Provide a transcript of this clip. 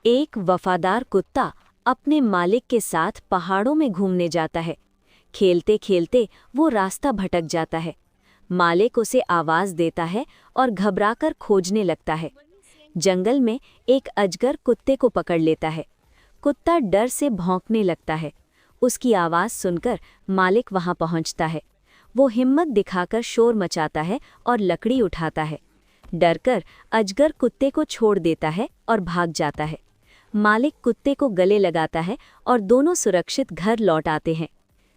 एक वफादार कुत्ता अपने मालिक के साथ पहाड़ों में घूमने जाता है। खेलते खेलते वो रास्ता भटक जाता है। मालिक उसे आवाज़ देता है और घबराकर खोजने लगता है। जंगल में एक अजगर कुत्ते को पकड़ लेता है। कुत्ता डर से भौंकने लगता है। उसकी आवाज़ सुनकर मालिक वहां पहुंचता है। वो हिम्मत दिखाकर शोर मचाता है और लकड़ी उठाता है। डरकर अजगर कुत्ते को छोड़ देता है और भाग जाता है। मालिक कुत्ते को गले लगाता है और दोनों सुरक्षित घर लौट आते हैं।